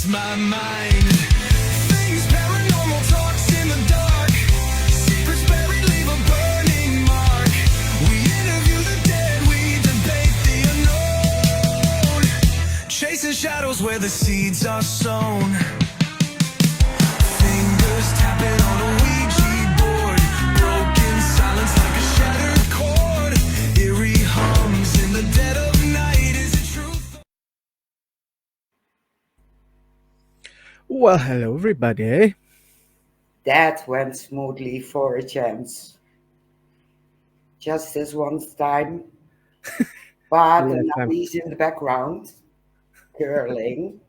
my mind. Things paranormal talks in the dark. Secrets buried leave a burning mark. We interview the dead, we debate the unknown. Chasing shadows where the seeds are sown. Fingers tapping on a Ouija board. Broken silence like a shattered chord. Eerie hums in the dead of night. Is it truth? Well, hello everybody. That went smoothly for a chance. Just this one time. But Yeah, now time. he's in the background, curling.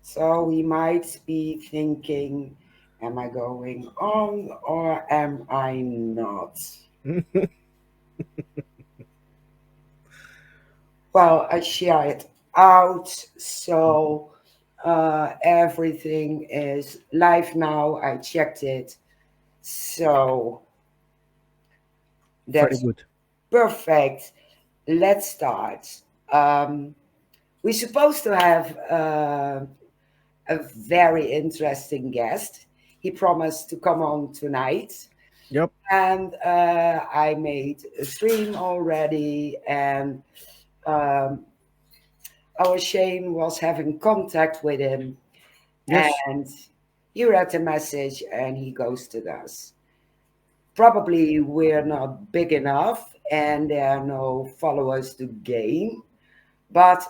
So we might be thinking, am I going on or am I not? Well, I share it out, so everything is live now. I checked it, so Very that's good. perfect. Let's start. We're supposed to have a very interesting guest. He promised to come on tonight. Yep. And I made a stream already, and our Shane was having contact with him, Yes. and he read the message and he ghosted us. Probably we're not big enough and there are no followers to gain, but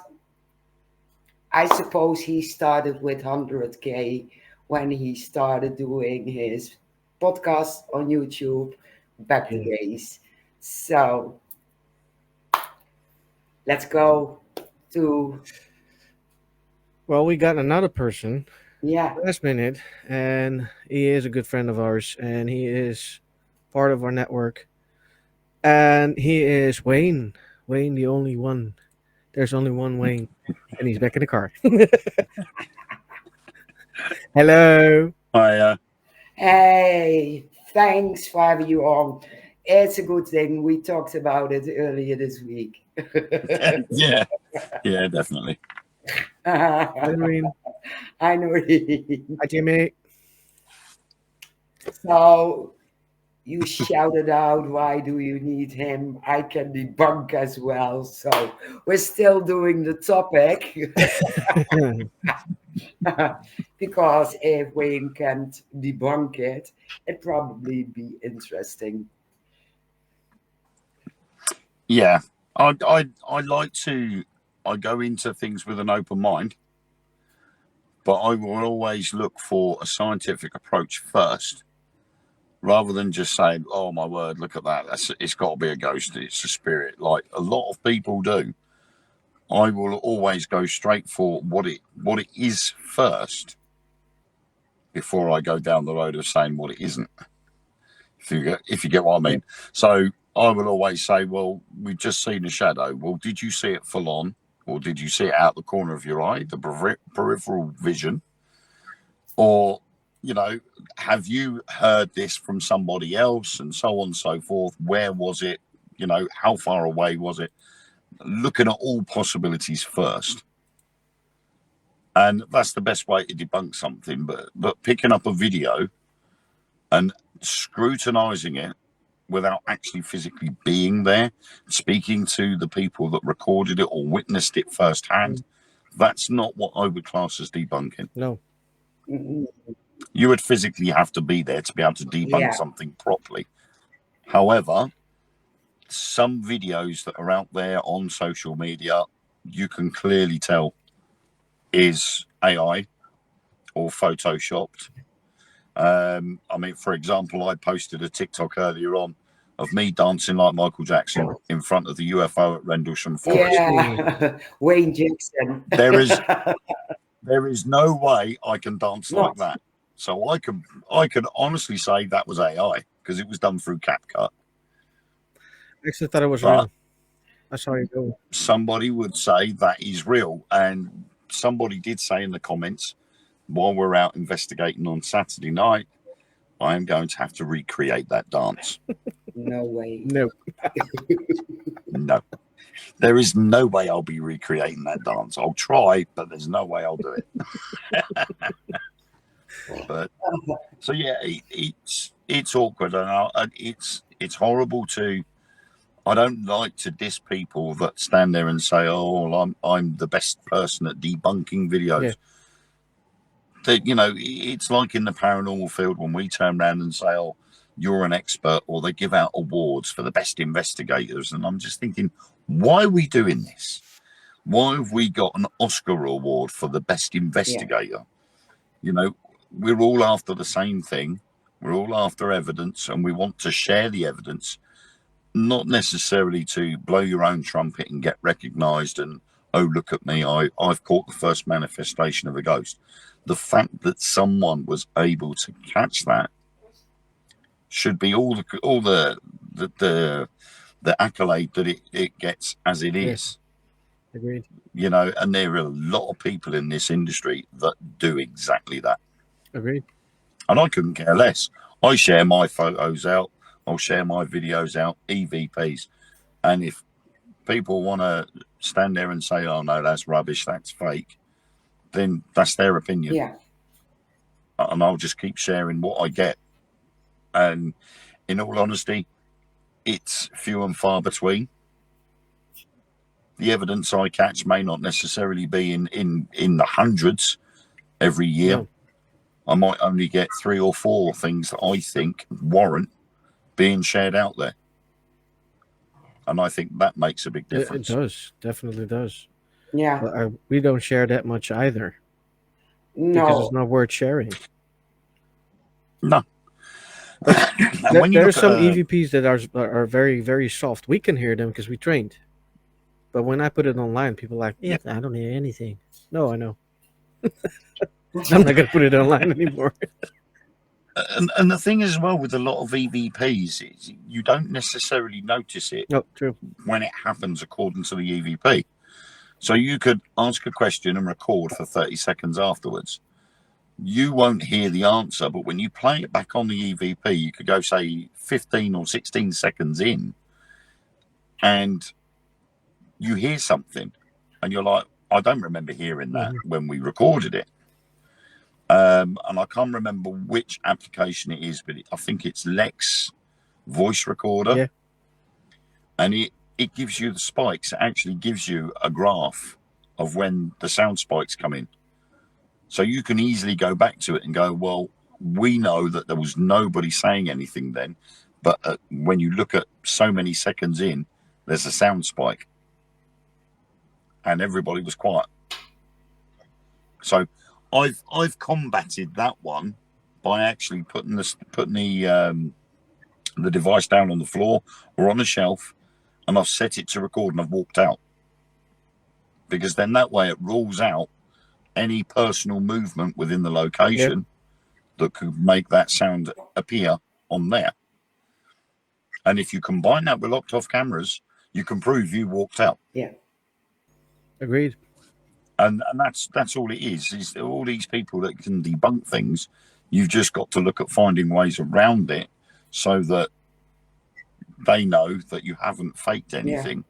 I suppose he started with 100K when he started doing his podcast on YouTube back Yeah. days. So let's go to, Well, we got another person yeah, last minute, and he is a good friend of ours, and he is part of our network. And he is Wayne. Wayne, the only one. There's only one Wayne, and he's back in the car. Hello. Hi, hey, thanks for having you on. It's a good thing. We talked about it earlier this week. yeah, definitely. Hi, Wayne. I know. Hi, Jimmy. So you shouted out, why do you need him? I can debunk as well. So we're still doing the topic. Because if Wayne can't debunk it, it'd probably be interesting. Yeah, I like to. I go into things with an open mind, but I will always look for a scientific approach first, rather than just saying, "Oh my word, look at that! It's got to be a ghost. It's a spirit." Like a lot of people do. I will always go straight for what it is first, before I go down the road of saying what it isn't. If you get what I mean. Yeah. So I will always say, well, we've just seen a shadow. Well, did you see it full on, or did you see it out the corner of your eye, the peripheral vision, or have you heard this from somebody else, and so on and so forth? Where was it? How far away was it? Looking at all possibilities first. And that's the best way to debunk something. But picking up a video and scrutinizing it without actually physically being there, speaking to the people that recorded it or witnessed it firsthand, that's not what I would class as debunking. No. You would physically have to be there to be able to debunk something properly. However, some videos that are out there on social media, you can clearly tell is AI or photoshopped. For example, I posted a TikTok earlier on of me dancing like Michael Jackson in front of the UFO at Rendlesham Forest. Yeah, Wayne Jackson. There is no way I can dance like that. So I could honestly say that was AI because it was done through CapCut. I actually thought it was real. That's how you go. Somebody would say that is real, and somebody did say in the comments, while we're out investigating on Saturday night, I am going to have to recreate that dance. No way. No. No. There is no way I'll be recreating that dance. I'll try, but there's no way I'll do it. But so yeah, it's awkward, and it's horrible to. I don't like to diss people that stand there and say, "Oh, well, I'm the best person at debunking videos." Yeah. That it's like in the paranormal field when we turn around and say, "Oh, you're an expert," or they give out awards for the best investigators, and I'm just thinking, why are we doing this? Why have we got an Oscar award for the best investigator? We're all after the same thing. We're all after evidence, and we want to share the evidence, not necessarily to blow your own trumpet and get recognized and, oh, look at me, I've caught the first manifestation of a ghost. The fact that someone was able to catch that should be all the accolade that it gets as it is. Agreed. And there are a lot of people in this industry that do exactly that. Agreed. And I couldn't care less. I share my photos out. I'll share my videos out, EVPs. And if people want to stand there and say, oh, no, that's rubbish, that's fake, then that's their opinion. Yeah. And I'll just keep sharing what I get. And in all honesty, it's few and far between. The evidence I catch may not necessarily be in the hundreds every year. No. I might only get 3 or 4 things that I think warrant being shared out there. And I think that makes a big difference. It does. Definitely does. Yeah. But we don't share that much either. Because No. it's not worth sharing. No. There's some EVPs that are very, very soft. We can hear them because we trained. But when I put it online, people are like, yeah, I don't hear anything. No, I know. I'm not going to put it online anymore. And the thing as well with a lot of EVPs is you don't necessarily notice it True. when it happens according to the EVP. So you could ask a question and record for 30 seconds afterwards. You won't hear the answer, but when you play it back on the EVP, you could go, say, 15 or 16 seconds in, and you hear something, and you're like, I don't remember hearing that when we recorded it. And I can't remember which application it is, but I think it's Lex voice recorder. Yeah. And it gives you the spikes. It actually gives you a graph of when the sound spikes come in. So you can easily go back to it and go, well, we know that there was nobody saying anything then, but when you look at so many seconds in, there's a sound spike. And everybody was quiet. So I've combated that one by actually putting the device down on the floor or on a shelf, and I've set it to record and I've walked out. Because then that way it rules out any personal movement within the location that could make that sound appear on there. And if you combine that with locked off cameras, you can prove you walked out. Yeah. Agreed. And that's all it is all these people that can debunk things. You've just got to look at finding ways around it so that they know that you haven't faked anything.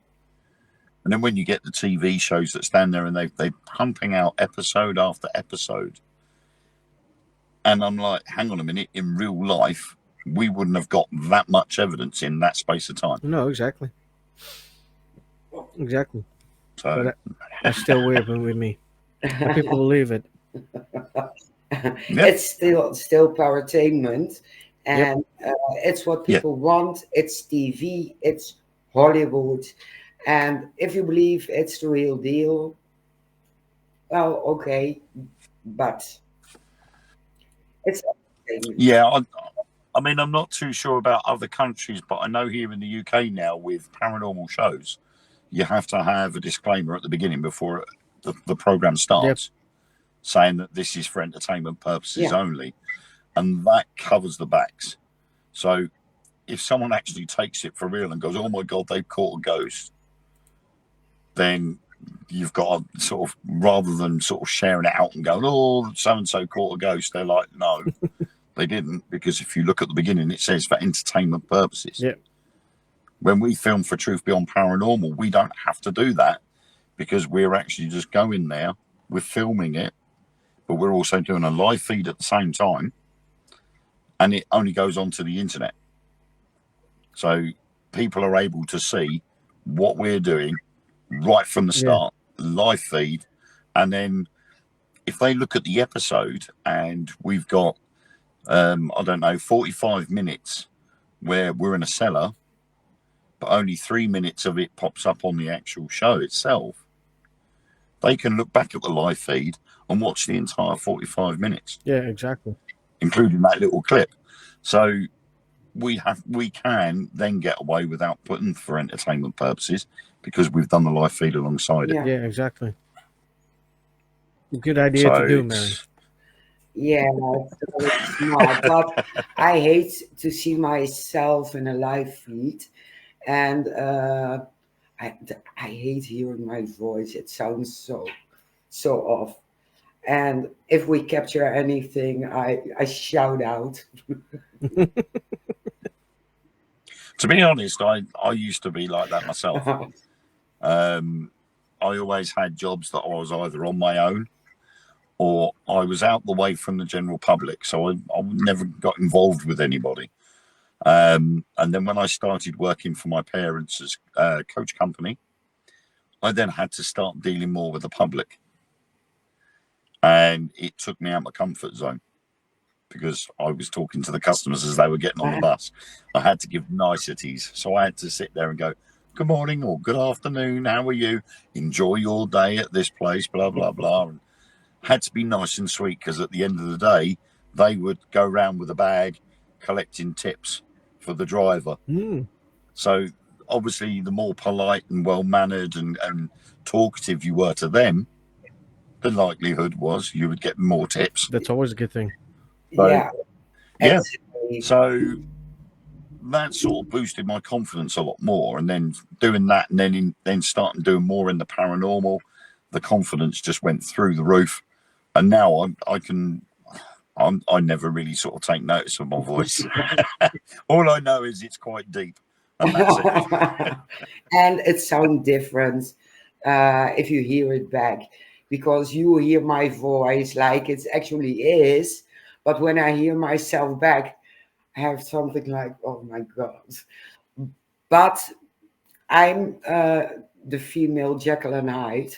And then when you get the TV shows that stand there and they're pumping out episode after episode, and I'm like, hang on a minute, in real life, we wouldn't have got that much evidence in that space of time. No, exactly. Exactly. So But that's still weird with me. But people believe it. It's still powertainment, and it's what people want. It's TV, it's Hollywood, and if you believe it's the real deal, well, okay, but it's yeah, I mean, I'm not too sure about other countries, but I know here in the UK now with paranormal shows, you have to have a disclaimer at the beginning before the program starts, saying that this is for entertainment purposes only, and that covers the backs. So if someone actually takes it for real and goes, oh my God, they've caught a ghost, then you've got to sort of, rather than sort of sharing it out and going, oh, so-and-so caught a ghost, they're like, no, they didn't, because if you look at the beginning, it says for entertainment purposes. Yeah. When we film for Truth Beyond Paranormal, we don't have to do that because we're actually just going there, we're filming it, but we're also doing a live feed at the same time, and it only goes onto the internet. So people are able to see what we're doing right from the start, live feed. And then if they look at the episode and we've got, I don't know, 45 minutes where we're in a cellar, but only 3 minutes of it pops up on the actual show itself, they can look back at the live feed and watch the entire 45 minutes. Yeah, exactly. Including that little clip. So we can then get away without putting for entertainment purposes because we've done the live feed alongside it. Yeah. Yeah, exactly. Good idea to do, Mary. Yeah, it's very smart. But I hate to see myself in a live feed, and I hate hearing my voice. It sounds so off. And if we capture anything, I shout out. To be honest, I used to be like that myself. I always had jobs that I was either on my own or I was out the way from the general public. So I never got involved with anybody. And then when I started working for my parents' coach company, I then had to start dealing more with the public. And it took me out of my comfort zone because I was talking to the customers as they were getting on the bus. I had to give niceties. So I had to sit there and go, good morning or good afternoon. How are you? Enjoy your day at this place, blah, blah, blah. And had to be nice and sweet because at the end of the day, they would go around with a bag collecting tips for the driver. So obviously the more polite and well-mannered and talkative you were to them, the likelihood was you would get more tips. That's always a good thing. So, Yeah. yeah. Exactly. So that sort of boosted my confidence a lot more. And then doing that and then starting doing more in the paranormal, the confidence just went through the roof. And now I never really sort of take notice of my voice. All I know is it's quite deep. And that's it. And it sounds different if you hear it back, because you hear my voice like it actually is, but when I hear myself back, I have something like, oh my God. But I'm the female Jekyll and Hyde.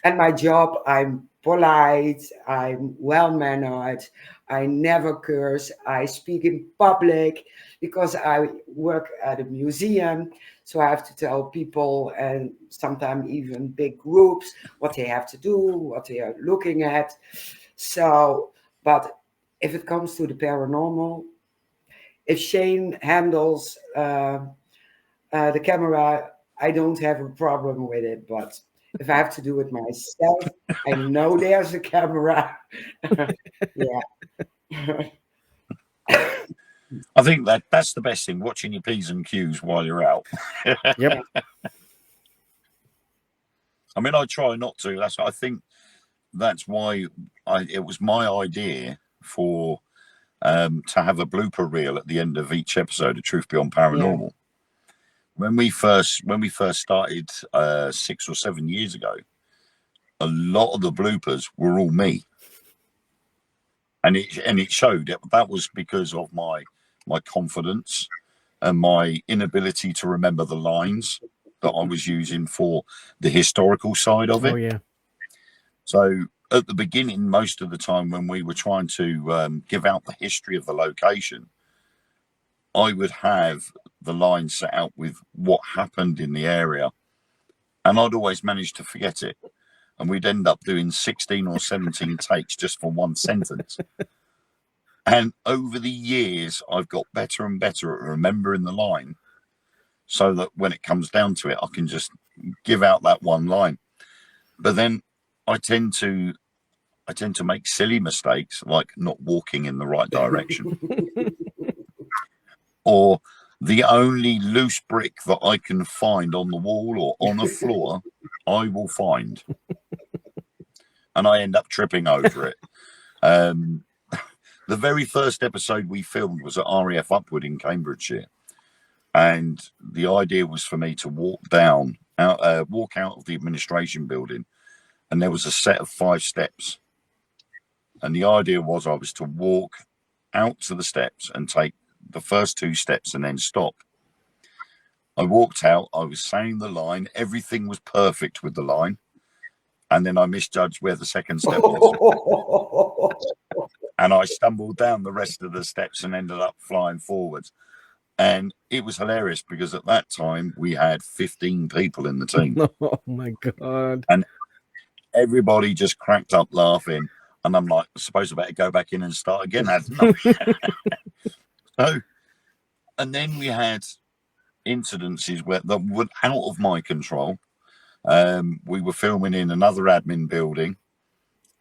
And my job, I'm polite, I'm well-mannered, I never curse, I speak in public because I work at a museum. So I have to tell people, and sometimes even big groups, what they have to do, what they are looking at. So, but if it comes to the paranormal, if Shane handles the camera, I don't have a problem with it. But if I have to do it myself, I know there's a camera. Yeah. I think that's the best thing, watching your P's and Q's while you're out. Yep. I mean, I try not to. I think that's why it was my idea for to have a blooper reel at the end of each episode of Truth Beyond Paranormal. When we first started 6 or 7 years ago, a lot of the bloopers were all me, and it showed. That was because of my confidence and my inability to remember the lines that I was using for the historical side of it. Oh yeah. So at the beginning, most of the time when we were trying to give out the history of the location, I would have the line set out with what happened in the area, and I'd always manage to forget it. And we'd end up doing 16 or 17 takes just for one sentence. And over the years, I've got better and better at remembering the line so that when it comes down to it, I can just give out that one line. But then I tend to make silly mistakes, like not walking in the right direction. Or the only loose brick that I can find on the wall or on a floor, I will find. And I end up tripping over it. The very first episode we filmed was at RAF Upwood in Cambridgeshire, and the idea was for me to walk out of the administration building, and there was a set of 5 steps, and the idea was I was to walk out to the steps and take the first 2 steps and then stop. I walked out, I was saying the line, everything was perfect with the line, and then I misjudged where the second step was. And I stumbled down the rest of the steps and ended up flying forwards. And it was hilarious because at that time we had 15 people in the team. Oh my God. And everybody just cracked up laughing. And I'm like, I suppose I better go back in and start again, hadn't I? So, and then we had incidences that were out of my control. We were filming in another admin building,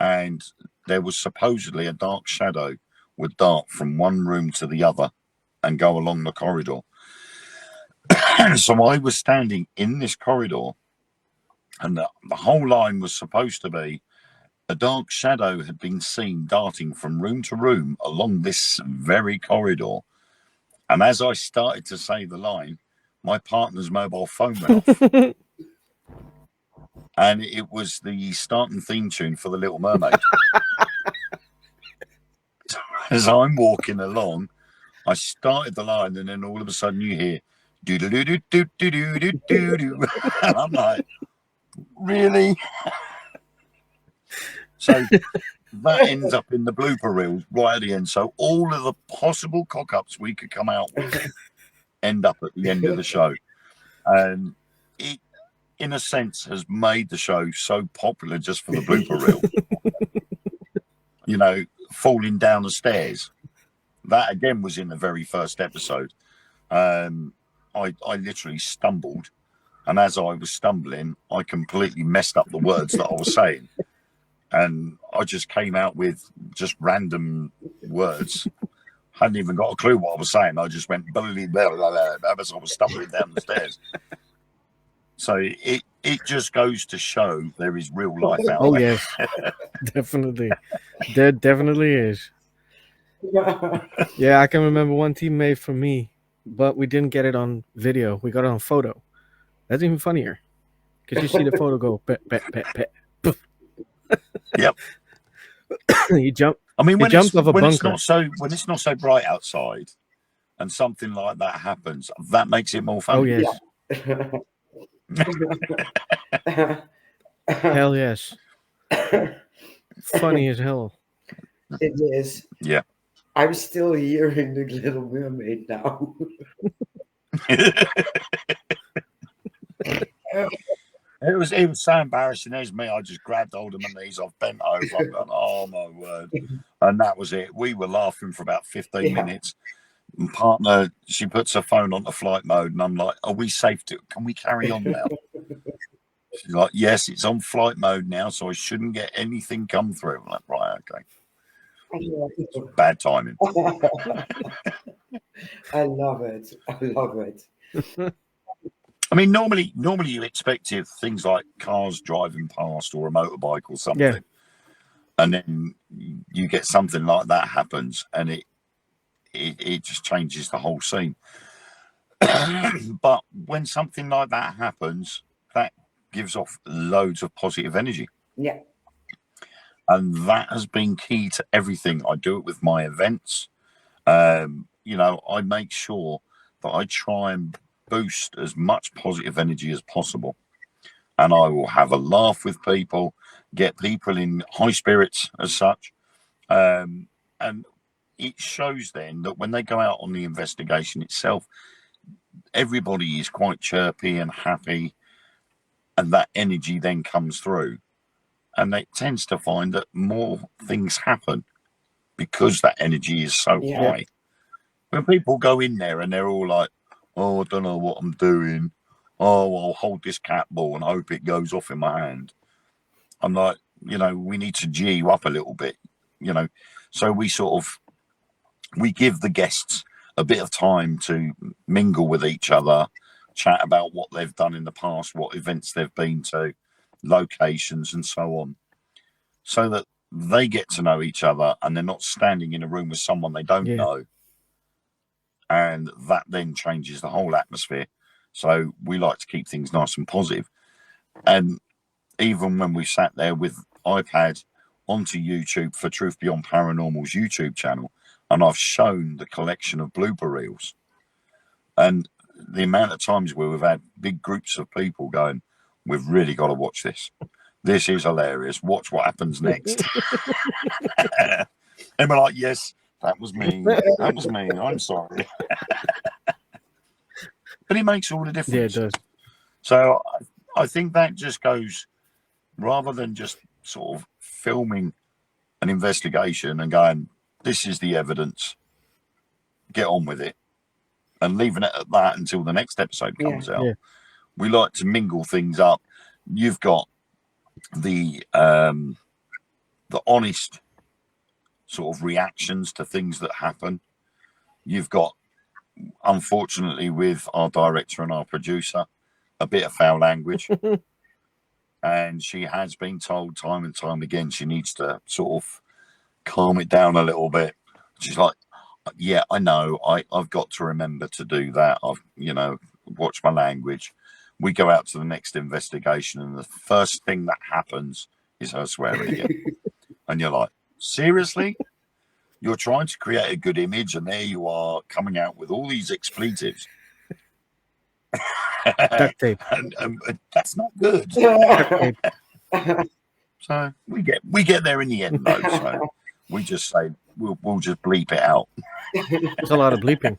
and there was supposedly a dark shadow would dart from one room to the other and go along the corridor. So I was standing in this corridor, and the whole line was supposed to be a dark shadow had been seen darting from room to room along this very corridor. And as I started to say the line, my partner's mobile phone went off. And it was the starting theme tune for The Little Mermaid. So as I'm walking along, I started the line, and then all of a sudden you hear do do do do do do do do do, and I'm like, really? So that ends up in the blooper reels right at the end. So all of the possible cock-ups we could come out with end up at the end of the show. And it, in a sense, has made the show so popular just for the blooper reel. You know, falling down the stairs. That, again, was in the very first episode. I literally stumbled. And as I was stumbling, I completely messed up the words that I was saying. And I just came out with just random words. Hadn't even got a clue what I was saying. I just went blah, blah, blah, blah, blah, as I was stumbling down the stairs. So it just goes to show there is real life out there. Oh yes, definitely. There definitely is. Yeah, I can remember one teammate from me, but we didn't get it on video. We got it on photo. That's even funnier because you see the photo go pet, pet, pet, pet. Yep. He jumped. I mean, when jumped off a when bunker. it's not so bright outside, and something like that happens, that makes it more fun. Oh yes. Hell yes. Funny as hell. It is. Yeah. I'm still hearing the Little Mermaid now. It was so embarrassing. There's me. I just grabbed hold of my knees. I've bent over. I'm going, oh my word. And that was it. We were laughing for about 15 minutes. My partner, she puts her phone onto flight mode, and I'm like, are we safe to, can we carry on now? She's like, yes, it's on flight mode now, so I shouldn't get anything come through. I'm like, right, okay. Bad timing. I love it. I love it. I mean, normally you expect if things like cars driving past or a motorbike or something, and then you get something like that happens, and it just changes the whole scene. But when something like that happens, that gives off loads of positive energy. Yeah. And that has been key to everything. I do it with my events. You know, I make sure that I try and boost as much positive energy as possible. And I will have a laugh with people, get people in high spirits as such. And it shows then that when they go out on the investigation itself, everybody is quite chirpy and happy. And that energy then comes through. And it tends to find that more things happen because that energy is so high. When people go in there and they're all like, oh, I don't know what I'm doing. Oh, I'll hold this cat ball and hope it goes off in my hand. I'm like, you know, we need to G you up a little bit, you know. So we give the guests a bit of time to mingle with each other, chat about what they've done in the past, what events they've been to, locations and so on. So that they get to know each other and they're not standing in a room with someone they don't Yeah. know. And that then changes the whole atmosphere. So we like to keep things nice and positive. And even when we sat there with iPad onto YouTube for Truth Beyond Paranormal's YouTube channel, and I've shown the collection of blooper reels, and the amount of times where we've had big groups of people going, we've really got to watch this. This is hilarious. Watch what happens next. And we're like, yes, that was me. That was me. I'm sorry. But it makes all the difference. Yeah, it does. So I think that just goes, rather than just sort of filming an investigation and going, this is the evidence, get on with it, and leaving it at that until the next episode comes out. Yeah. We like to mingle things up. You've got the honest sort of reactions to things that happen. You've got, unfortunately, with our director and our producer, a bit of foul language. And she has been told time and time again she needs to sort of calm it down a little bit. She's like, yeah, I know, I've got to remember to do that. I've, watch my language. We go out to the next investigation and the first thing that happens is her swearing again. And you're like, seriously? You're trying to create a good image and there you are coming out with all these expletives. Duct tape. and that's not good. Duct tape. So we get there in the end though. So we just say we'll just bleep it out. It's a lot of bleeping.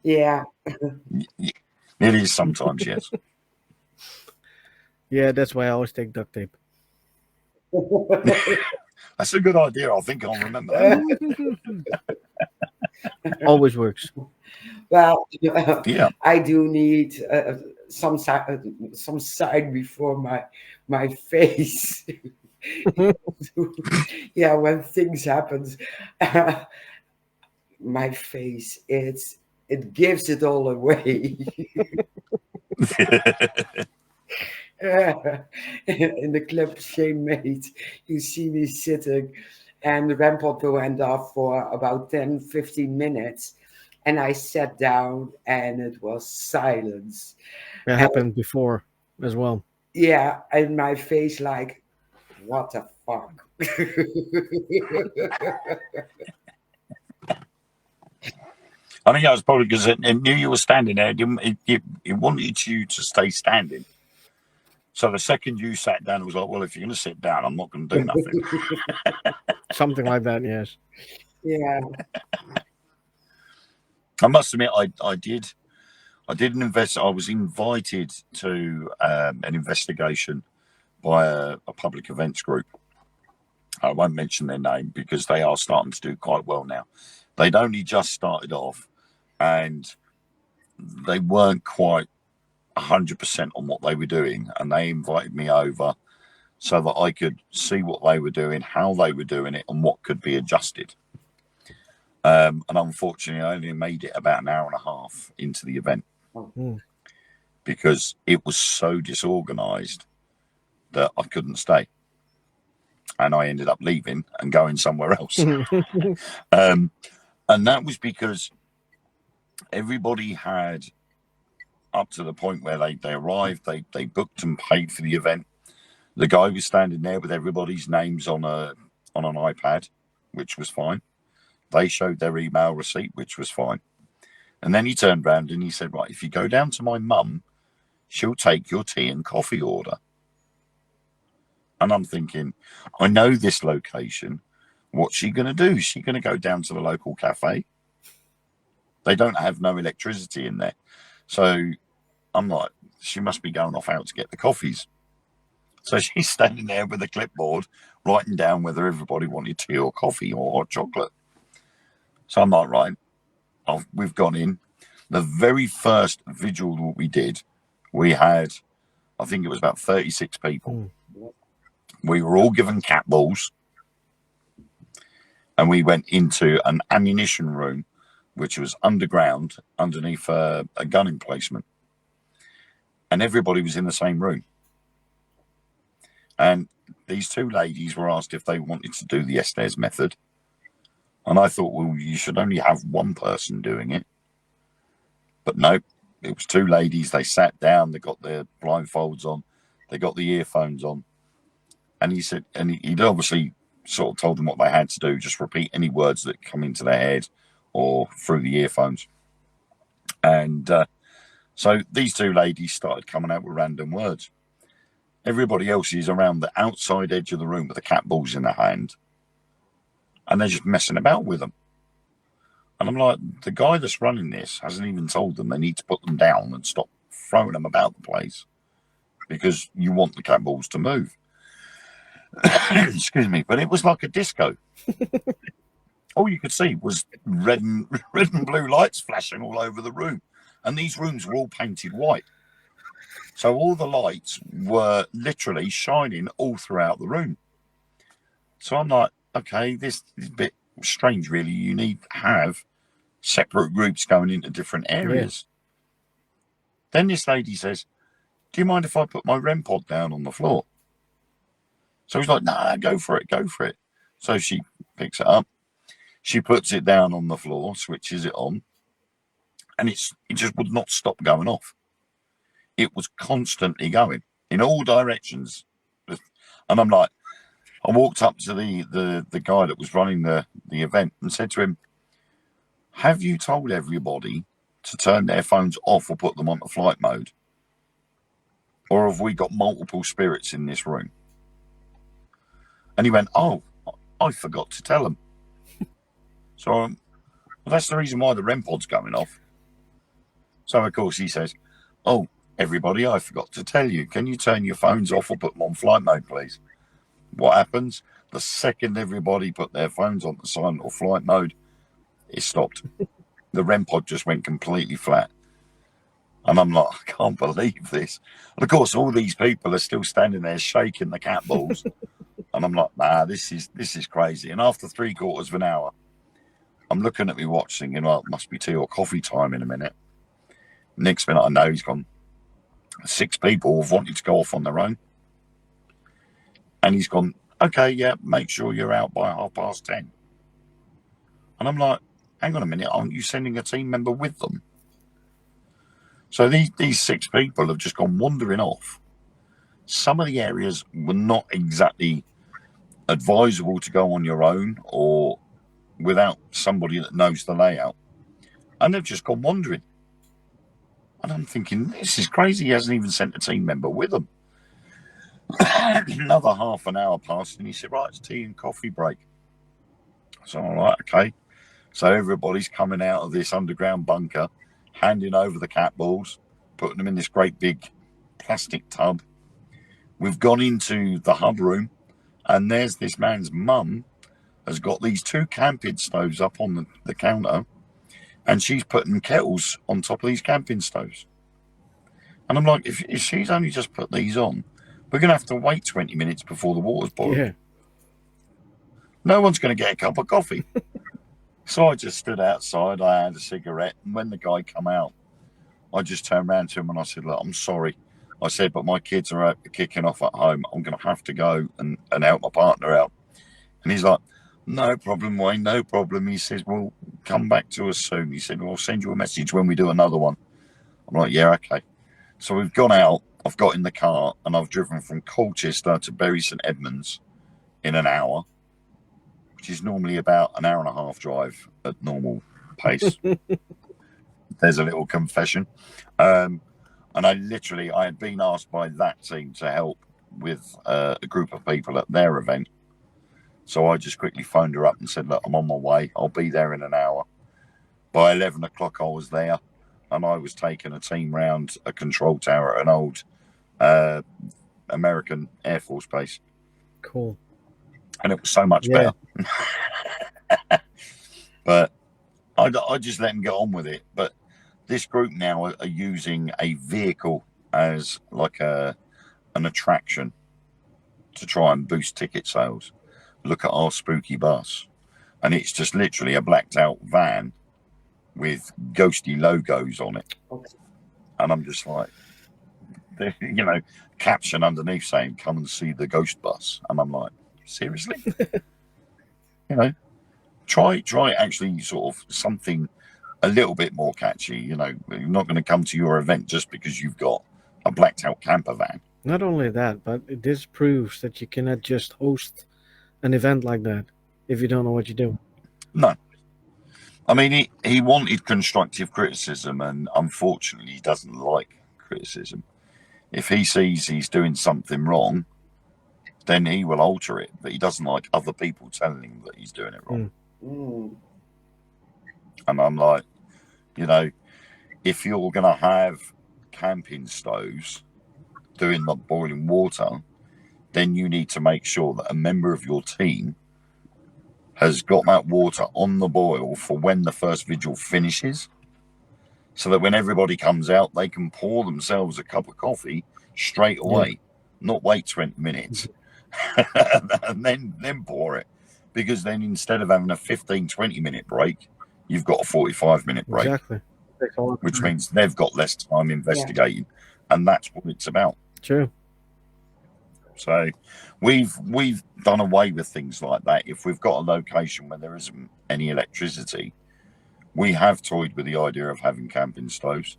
Yeah. It is sometimes, yes. Yeah, that's why I always take duct tape. That's a good idea. I think I'll remember that. Always works. Well, Yeah. I do need some side before my face. Yeah, when things happen, my face it gives it all away. In the clip Shane made, you see me sitting and the REM pod went off for about 10-15 minutes and I sat down and it was silence. That happened before as well. Yeah, and my face like, what the fuck? I think that was probably because it knew you were standing there. It wanted you to stay standing. So the second you sat down, it was like, well, if you're going to sit down, I'm not going to do nothing. Something like that, yes. Yeah. I must admit, I did an I was invited to an investigation by a public events group. I won't mention their name because they are starting to do quite well now. They'd only just started off and they weren't quite 100% on what they were doing. And they invited me over so that I could see what they were doing, how they were doing it, and what could be adjusted. And unfortunately, I only made it about an hour and a half into the event because it was so disorganized that I couldn't stay. And I ended up leaving and going somewhere else. And that was because everybody had, up to the point where they arrived, they booked and paid for the event. The guy was standing there with everybody's names on an iPad, which was fine. They showed their email receipt, which was fine. And then he turned around and he said, right, if you go down to my mum, she'll take your tea and coffee order. And I'm thinking, I know this location. What's she going to do? Is she going to go down to the local cafe? They don't have no electricity in there. So I'm like, she must be going off out to get the coffees. So she's standing there with a clipboard, writing down whether everybody wanted tea or coffee or hot chocolate. So I'm like, right, we've gone in. The very first vigil that we did, we had, I think it was about 36 people. We were all given cat balls. And we went into an ammunition room, which was underground, underneath a gun emplacement. And everybody was in the same room. And these two ladies were asked if they wanted to do the Estes method. And I thought, well, you should only have one person doing it. But no, it was two ladies. They sat down, they got their blindfolds on, they got the earphones on. And he said, and he'd obviously sort of told them what they had to do, just repeat any words that come into their head or through the earphones. And so these two ladies started coming out with random words. Everybody else is around the outside edge of the room with the cat balls in their hand. And they're just messing about with them. And I'm like, the guy that's running this hasn't even told them they need to put them down and stop throwing them about the place because you want the cat balls to move. Excuse me, but it was like a disco. All you could see was red and blue lights flashing all over the room. And these rooms were all painted white. So all the lights were literally shining all throughout the room. So I'm like, okay, this is a bit strange, really. You need to have separate groups going into different areas. Yeah. Then this lady says, do you mind if I put my REM pod down on the floor? So he's like, nah, go for it, go for it. So she picks it up. She puts it down on the floor, switches it on, and it just would not stop going off. It was constantly going in all directions. And I'm like, I walked up to the guy that was running the event and said to him, have you told everybody to turn their phones off or put them on the flight mode? Or have we got multiple spirits in this room? And he went, oh, I forgot to tell them. So well, that's the reason why the REM pod's going off. So, of course, he says, oh, everybody, I forgot to tell you. Can you turn your phones off or put them on flight mode, please? What happens? The second everybody put their phones on the silent or flight mode, it stopped. The REM pod just went completely flat. And I'm like, I can't believe this. And, of course, all these people are still standing there shaking the cat balls. And I'm like, nah, this is crazy. And after 3/4 of an hour, I'm looking at my watch thinking, well, it must be tea or coffee time in a minute. Next minute I know he's gone. 6 people have wanted to go off on their own. And he's gone, okay, yeah, make sure you're out by 10:30. And I'm like, hang on a minute, aren't you sending a team member with them? So these 6 people have just gone wandering off. Some of the areas were not exactly advisable to go on your own or without somebody that knows the layout. And they've just gone wandering. And I'm thinking, this is crazy. He hasn't even sent a team member with them. Another half an hour passed and he said, right, it's tea and coffee break. So I'm like, okay. So everybody's coming out of this underground bunker, handing over the cat balls, putting them in this great big plastic tub. We've gone into the hub room and there's this man's mum has got these 2 camping stoves up on the counter and she's putting kettles on top of these camping stoves. And I'm like, if she's only just put these on, we're going to have to wait 20 minutes before the water's boiled. Yeah. No one's going to get a cup of coffee. So I just stood outside, I had a cigarette, and when the guy come out, I just turned around to him and I said, look, I'm sorry. I said, but my kids are out kicking off at home. I'm going to have to go and help my partner out. And he's like, no problem, Wayne, no problem. He says, well, come back to us soon. He said, well, I'll send you a message when we do another one. I'm like, yeah, okay. So we've gone out, I've got in the car, and I've driven from Colchester to Bury St Edmunds in an hour, which is normally about an hour and a half drive at normal pace. There's a little confession. And I had been asked by that team to help with a group of people at their event. So I just quickly phoned her up and said, look, I'm on my way. I'll be there in an hour. By 11 o'clock, I was there, and I was taking a team round a control tower at an old American Air Force base. Cool. And it was so much better. But I just let them get on with it. But this group now are using a vehicle as like an attraction to try and boost ticket sales. Look at our spooky bus. And it's just literally a blacked out van with ghosty logos on it. Okay. And I'm just like, you know, caption underneath saying, "Come and see the ghost bus," and I'm like, seriously, you know, try actually sort of something a little bit more catchy. You know, you're not going to come to your event just because you've got a blacked out camper van. Not only that, but this proves that you cannot just host an event like that if you don't know what you do. No. I mean, he wanted constructive criticism, and unfortunately, he doesn't like criticism. If he sees he's doing something wrong, then he will alter it. But he doesn't like other people telling him that he's doing it wrong. Mm. And I'm like, you know, if you're going to have camping stoves doing the boiling water, then you need to make sure that a member of your team has got that water on the boil for when the first vigil finishes, so that when everybody comes out, they can pour themselves a cup of coffee straight away, not wait 20 minutes and then pour it. Because then instead of having a 15-20 minute break, you've got a 45-minute break. Exactly. Takes a lot of Which time. means they've got less time investigating, and that's what it's about. True. So we've done away with things like that. If we've got a location where there isn't any electricity, we have toyed with the idea of having camping stoves.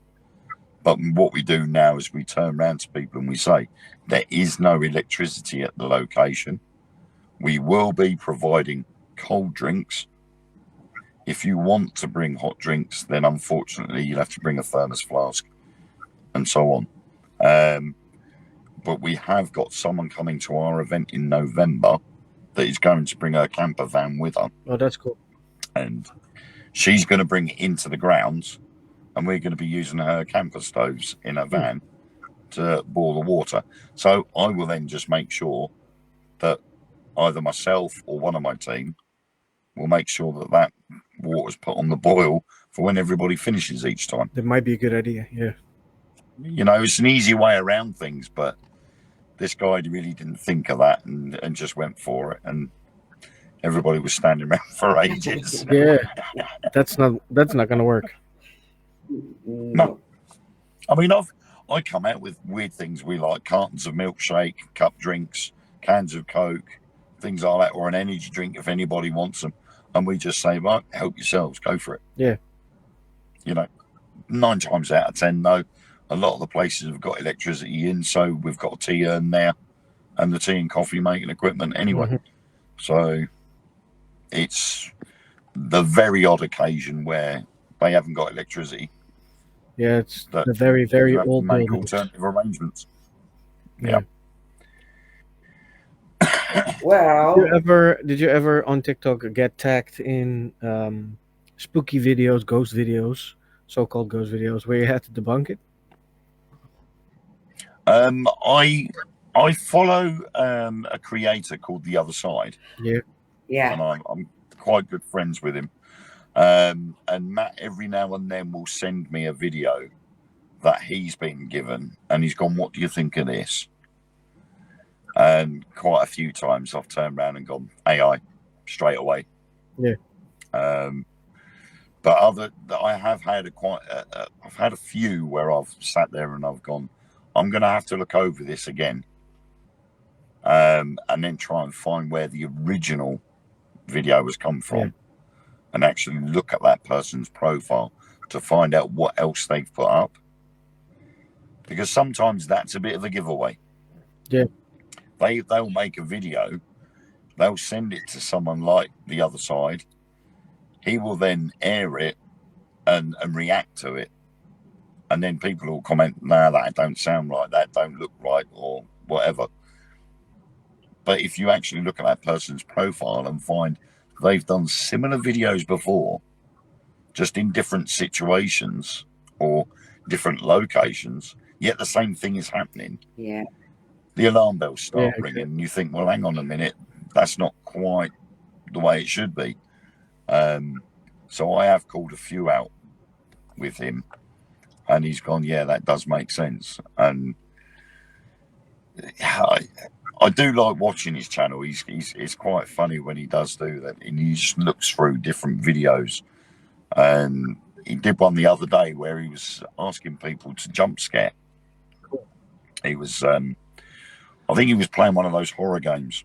But what we do now is we turn around to people and we say, there is no electricity at the location. We will be providing cold drinks. If you want to bring hot drinks, then unfortunately you'll have to bring a thermos flask and so on. But we have got someone coming to our event in November that is going to bring her camper van with her. Oh, that's cool. And she's going to bring it into the grounds, and we're going to be using her camper stoves in her van to boil the water. So I will then just make sure that either myself or one of my team will make sure that water's put on the boil for when everybody finishes each time. That might be a good idea. Yeah. You know, it's an easy way around things, but this guy really didn't think of that and just went for it, and everybody was standing around for ages. Yeah. That's not going to work. No. I mean, I come out with weird things we like: cartons of milkshake, cup drinks, cans of Coke, things like that, or an energy drink if anybody wants them. And we just say, right, help yourselves, go for it. Yeah. You know, 9 times out of 10, though, a lot of the places have got electricity in, so we've got a tea urn there and the tea and coffee making equipment anyway. Mm-hmm. So it's the very odd occasion where they haven't got electricity. Yeah, it's that the very, very you have to old make buildings. alternative arrangements. Yeah. Well, Did you ever on TikTok get tagged in spooky videos, ghost videos, so-called ghost videos, where you had to debunk it? I follow a creator called The Other Side, Yeah. yeah. and I'm quite good friends with him. And Matt every now and then will send me a video that he's been given, and he's gone, "What do you think of this?" And quite a few times I've turned around and gone, AI, straight away. Yeah. But I have had I've had a few where I've sat there and I've gone, I'm going to have to look over this again, and then try and find where the original video has come from, Yeah. and actually look at that person's profile to find out what else they've put up. Because sometimes that's a bit of a giveaway. Yeah. They'll make a video, they'll send it to someone like The Other Side. He will then air it and react to it. And then people will comment, "Nah, that don't sound right, that don't look right," or whatever. But if you actually look at that person's profile and find they've done similar videos before, just in different situations or different locations, yet the same thing is happening, Yeah. the alarm bells start Yeah, ringing, and you think, well, hang on a minute, that's not quite the way it should be. So I have called a few out with him, and he's gone, yeah, that does make sense. And I do like watching his channel. It's quite funny when he does do that, and he just looks through different videos. And he did one the other day where he was asking people to jump scare. He was, I think he was playing one of those horror games,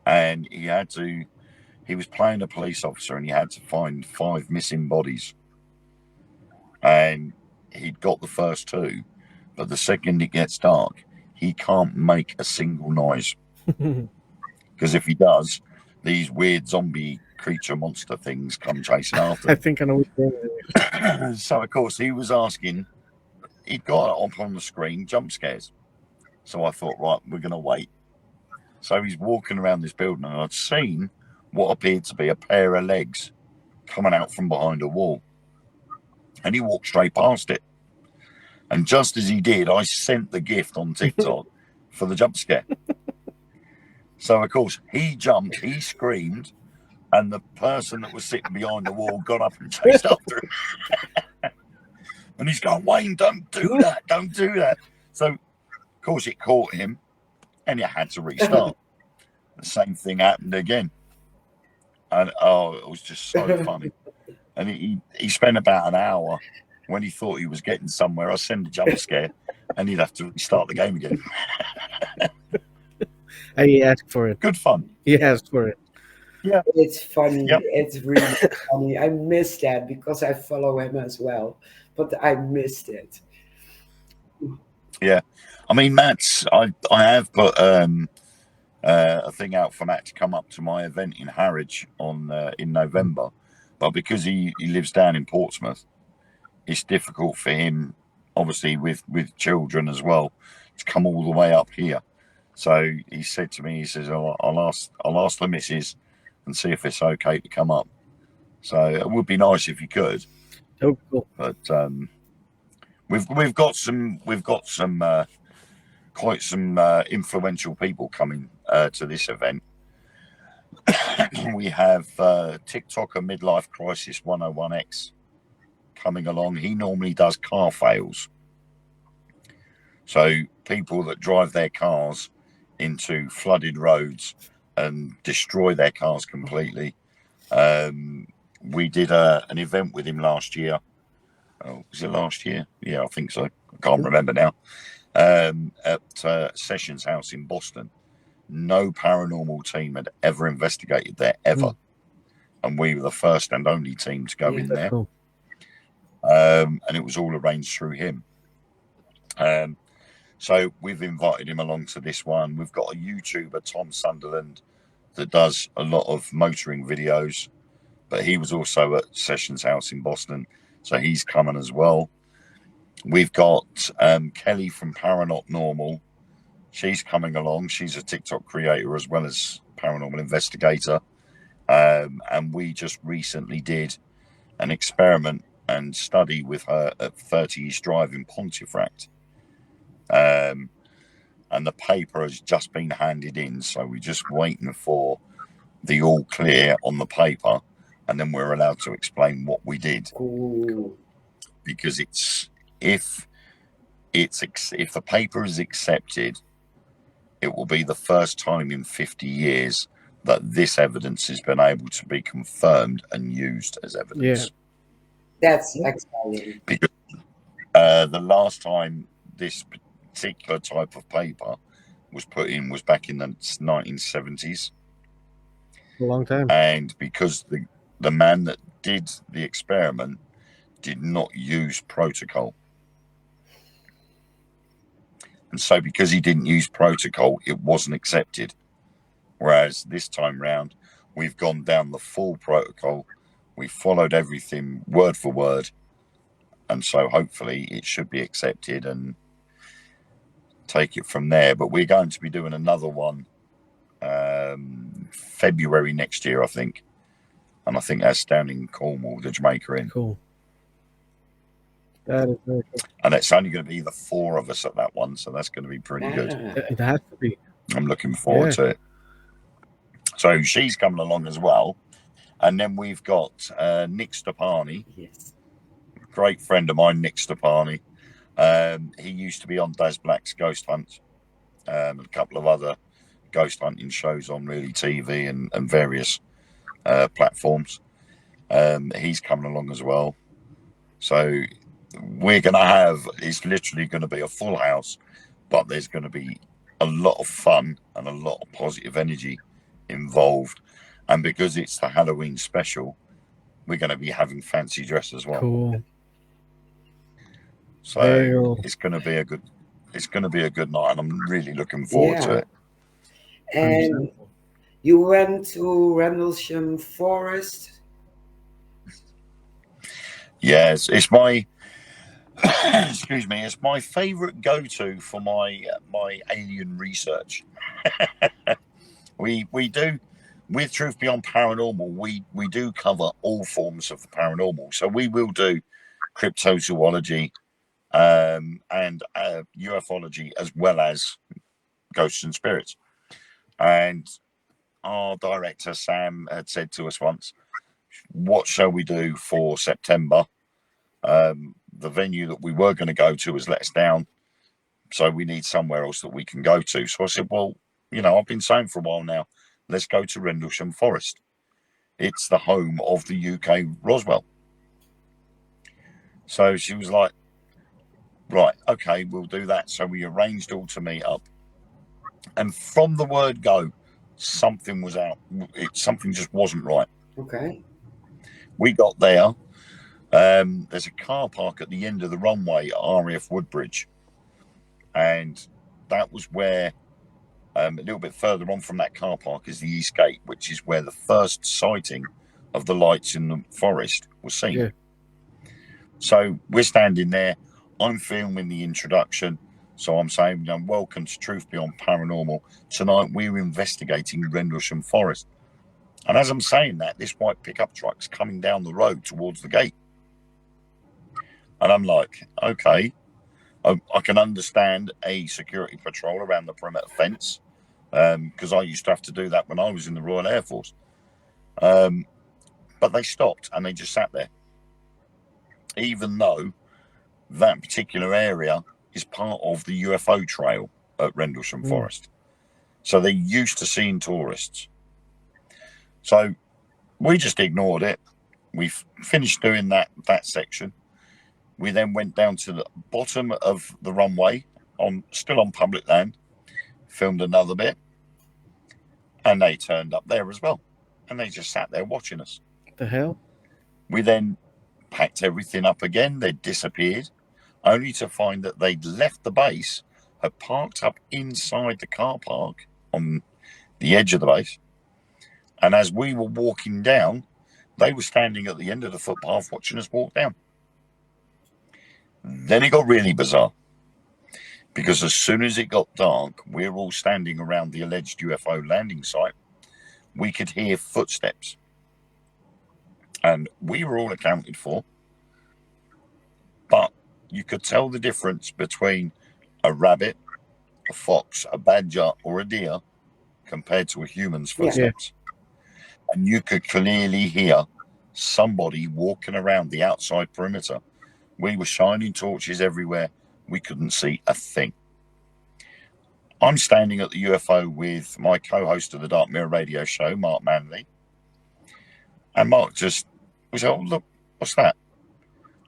and he was playing a police officer, and he had to find 5 missing bodies, and he'd got the first 2, but the second it gets dark, he can't make a single noise, because if he does, these weird zombie creature monster things come chasing after I him. think I know what you're saying. So of course he was asking, he'd got up on the screen, jump scares. So I thought, right, we're going to wait. So he's walking around this building, and I'd seen what appeared to be a pair of legs coming out from behind a wall. And he walked straight past it. And just as he did, I sent the gift on TikTok for the jump scare. So, of course, he jumped, he screamed, and the person that was sitting behind the wall got up and chased after him. And he's going, Wayne, don't do that, don't do that. So, of course, it caught him, and it had to restart. The same thing happened again. And, it was just so funny. And he spent about an hour. When he thought he was getting somewhere, I sent a jump scare, and he'd have to restart the game again. He asked for it. Good fun. He asked for it. Yeah. It's funny. Yep. It's really funny. I missed that because I follow him as well, but I missed it. Yeah. I mean, Matt's, I have put a thing out for Matt to come up to my event in Harwich in November, but because he lives down in Portsmouth, it's difficult for him, obviously with children as well, to come all the way up here. So he said to me, he says, I'll ask the missus and see if it's okay to come up. So it would be nice if you could. Oh, cool. But we've got some quite some influential people coming to this event. We have TikToker Midlife Crisis 101X coming along. He normally does car fails, so people that drive their cars into flooded roads and destroy their cars completely. We did an event with him last year. Oh, was it last year? Yeah, I think so. I can't remember now. At Sessions House in Boston. No paranormal team had ever investigated there ever, and we were the first and only team to go in there. Cool. And it was all arranged through him. So we've invited him along to this one. We've got a YouTuber, Tom Sunderland, that does a lot of motoring videos, but he was also at Sessions House in Boston, so he's coming as well. We've got Kelly from Paranormal. She's coming along. She's a TikTok creator as well as Paranormal Investigator. And we just recently did an experiment and study with her at 30 East Drive in Pontefract. And the paper has just been handed in, so we're just waiting for the all clear on the paper, and then we're allowed to explain what we did. Cool. Because if the paper is accepted, it will be the first time in 50 years that this evidence has been able to be confirmed and used as evidence. That's exciting. Because the last time this particular type of paper was put in was back in the 1970s. A long time. And because the man that did the experiment did not use protocol. And so because he didn't use protocol, it wasn't accepted. Whereas this time round, we've gone down the full protocol. We followed everything word for word. And so hopefully it should be accepted and take it from there. But we're going to be doing another one February next year, I think. And I think that's down in Cornwall, the Jamaica Inn. Cool. That is very cool. And it's only going to be the 4 of us at that one, so that's going to be pretty good. It has to be. I'm looking forward to it. So she's coming along as well. And then we've got Nick Stepani, Yes. great friend of mine, Nick Stepani. He used to be on Daz Black's Ghost Hunt, and a couple of other ghost hunting shows on Really TV and various platforms. He's coming along as well. So we're going to have, it's literally going to be a full house, but there's going to be a lot of fun and a lot of positive energy involved. And because it's the Halloween special, we're going to be having fancy dress as well. Cool. So Very cool. it's going to be a good night, and I'm really looking forward to Yeah. it. And you went to Rendlesham Forest. Yes, it's my excuse me, it's my favourite go-to for my alien research. we do with Truth Beyond Paranormal. We do cover all forms of the paranormal, so we will do cryptozoology and ufology as well as ghosts and spirits. And our director Sam had said to us once, "What shall we do for September?" The venue that we were going to go to has let us down, so we need somewhere else that we can go to. So I said, well, I've been saying for a while now, let's go to Rendlesham Forest. It's the home of the UK Roswell. So she was like, right, okay, we'll do that. So we arranged all to meet up. And from the word go, something was out. Something just wasn't right. Okay. We got there. There's a car park at the end of the runway at RAF Woodbridge. And that was where, a little bit further on from that car park is the East Gate, which is where the first sighting of the lights in the forest was seen. Yeah. So we're standing there. I'm filming the introduction. So I'm saying, welcome to Truth Beyond Paranormal. Tonight we're investigating Rendlesham Forest. And as I'm saying that, this white pickup truck's coming down the road towards the gate. And I'm like, okay, I can understand a security patrol around the perimeter fence, because I used to have to do that when I was in the Royal Air Force. But they stopped and they just sat there, even though that particular area is part of the UFO trail at Rendlesham Forest. So they're used to seeing tourists. So we just ignored it. We finished doing that section. We then went down to the bottom of the runway, still on public land, filmed another bit, and they turned up there as well. And they just sat there watching us. The hell? We then packed everything up again. They disappeared, only to find that they'd left the base, had parked up inside the car park on the edge of the base. And as we were walking down, they were standing at the end of the footpath watching us walk down. Then it got really bizarre, because as soon as it got dark, we're all standing around the alleged UFO landing site. We could hear footsteps, and we were all accounted for, but you could tell the difference between a rabbit, a fox, a badger, or a deer compared to a human's footsteps. And you could clearly hear somebody walking around the outside perimeter. We were shining torches everywhere. We couldn't see a thing. I'm standing at the UFO with my co-host of the Dark Mirror radio show, Mark Manley. And Mark we said, oh, look, what's that?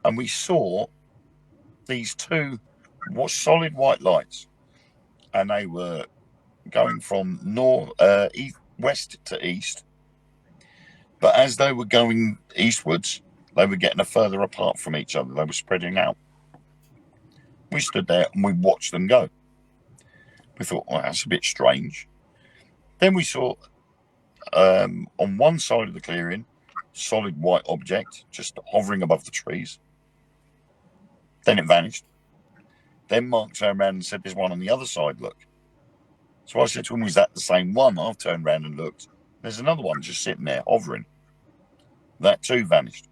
And we saw these two solid white lights. And they were going from west to east. But as they were going eastwards, they were getting further apart from each other. They were spreading out. We stood there and we watched them go. We thought, well, that's a bit strange. Then we saw on one side of the clearing, solid white object just hovering above the trees. Then it vanished. Then Mark turned around and said, there's one on the other side, look. So I said to him, is that the same one? I've turned around and looked. There's another one just sitting there, hovering. That too vanished.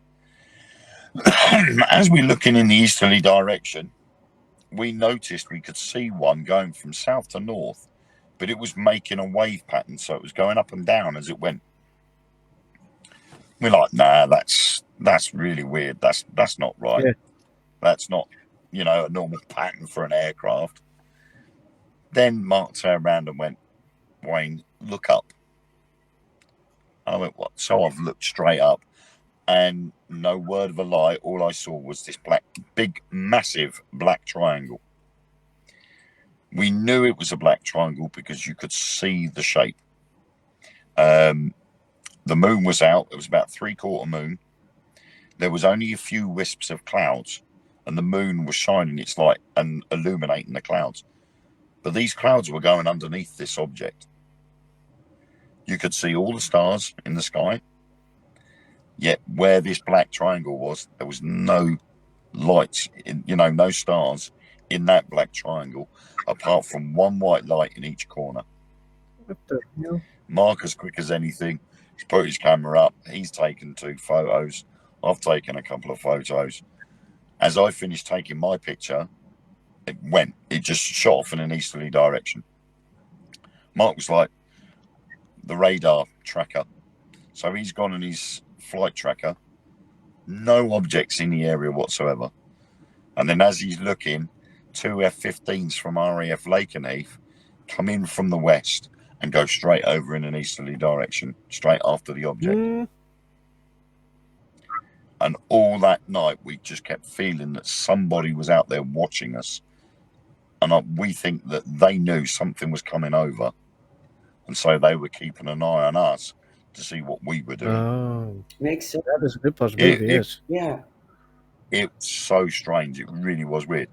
As we're looking in the easterly direction, we noticed we could see one going from south to north, but it was making a wave pattern, so it was going up and down as it went. We're like, nah, that's really weird. That's not right. Yeah. That's not, a normal pattern for an aircraft. Then Mark turned around and went, Wayne, look up. I went, what? So I've looked straight up. and no word of a lie, all I saw was this big, massive black triangle. We knew it was a black triangle because you could see the shape. The moon was out. It was about 3/4 moon. There was only a few wisps of clouds, and the moon was shining its light and illuminating the clouds. But these clouds were going underneath this object. You could see all the stars in the sky, yet where this black triangle was, there was no lights, no stars in that black triangle, apart from one white light in each corner. What the hell? Mark, as quick as anything, he's put his camera up. He's taken 2 photos. I've taken a couple of photos. As I finished taking my picture, it just shot off in an easterly direction. Mark was like, the radar tracker. So he's gone on his flight tracker. No objects in the area whatsoever. And then as he's looking, 2 F-15s from RAF Lakenheath come in from the west and go straight over in an easterly direction, straight after the object. And all that night, we just kept feeling that somebody was out there watching us. And we think that they knew something was coming over. And so they were keeping an eye on us to see what we were doing. Oh, Makes sense. that is a good possibility, yes. Yeah. It's so strange. It really was weird.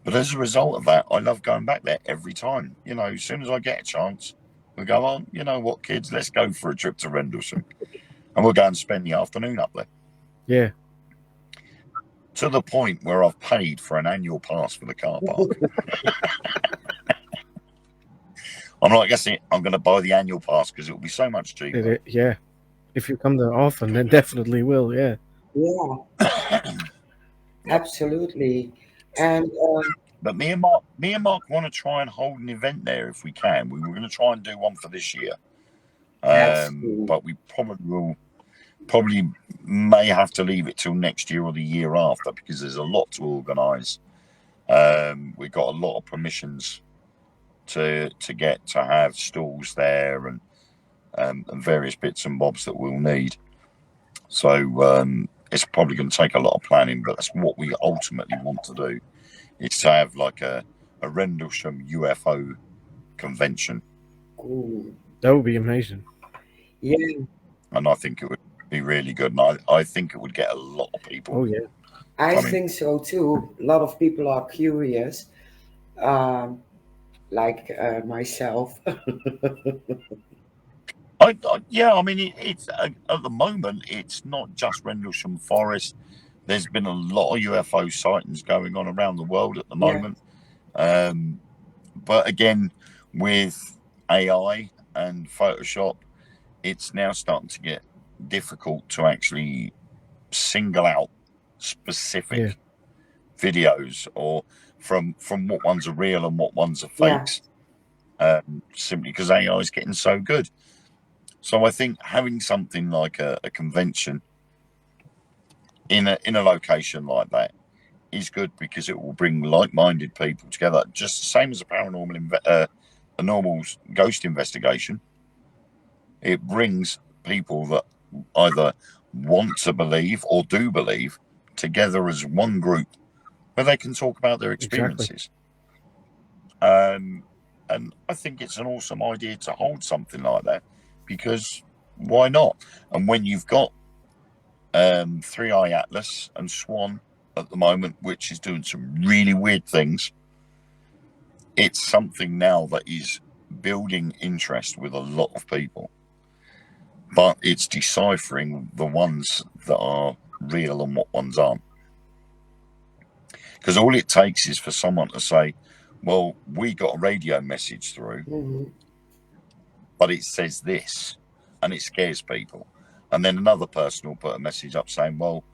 But as a result of that, I love going back there every time. As soon as I get a chance, we go on, you know what, kids, let's go for a trip to Rendlesham. And we'll go and spend the afternoon up there. Yeah. To the point where I've paid for an annual pass for the car park. I'm like, that's it. I'm going to buy the annual pass because it will be so much cheaper. Yeah. If you come there often, then definitely will, yeah. Yeah. Absolutely. And But me and Mark want to try and hold an event there if we can. We were going to try and do one for this year. But we probably may have to leave it till next year or the year after because there's a lot to organise. We've got a lot of permissions to get to have stalls there and various bits and bobs that we'll need. So it's probably going to take a lot of planning, but that's what we ultimately want to do. Is to have like a Rendlesham UFO convention. ooh, That would be amazing. yeah, And I think it would be really good. And I think it would get a lot of people. Oh, yeah. I mean- think so too. A lot of people are curious, like myself. It's at the moment, it's not just Rendlesham Forest. There's been a lot of UFO sightings going on around the world at the Yeah. moment. But again, with AI and Photoshop, it's now starting to get difficult to actually single out specific videos or from what ones are real and what ones are Yeah. fakes. Simply because AI is getting so good. So I think having something like a convention in a location like that is good because it will bring like-minded people together, just the same as a normal ghost investigation. It brings people that either want to believe or do believe together as one group where they can talk about their experiences. And I think it's an awesome idea to hold something like that because why not? And when you've got 3i Atlas and Swan at the moment, which is doing some really weird things, it's something now that is building interest with a lot of people. But it's deciphering the ones that are real and what ones aren't. Because all it takes is for someone to say, well, we got a radio message through, Mhm. but it says this, and it scares people. And then another person will put a message up saying, well,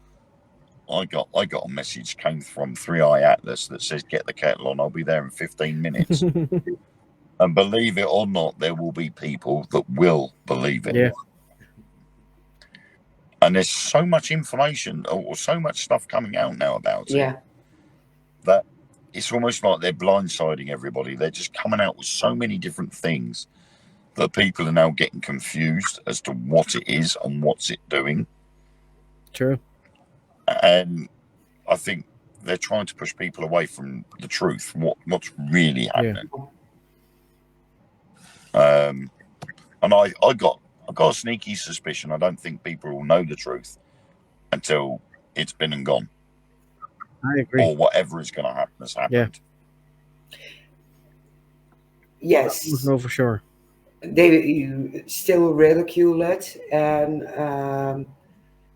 I got a message came from 3i Atlas that says get the kettle on, I'll be there in 15 minutes. And believe it or not, there will be people that will believe it. Yeah. And there's so much information or so much stuff coming out now about it Yeah. that it's almost like they're blindsiding everybody. They're just coming out with so many different things that people are now getting confused as to what it is and what's it doing. True. And I think they're trying to push people away from the truth, what's really happening. And I got a sneaky suspicion. I don't think people will know the truth until it's been and gone, I agree. or whatever is going to happen has happened. Yes, No, for sure. they still ridicule it, and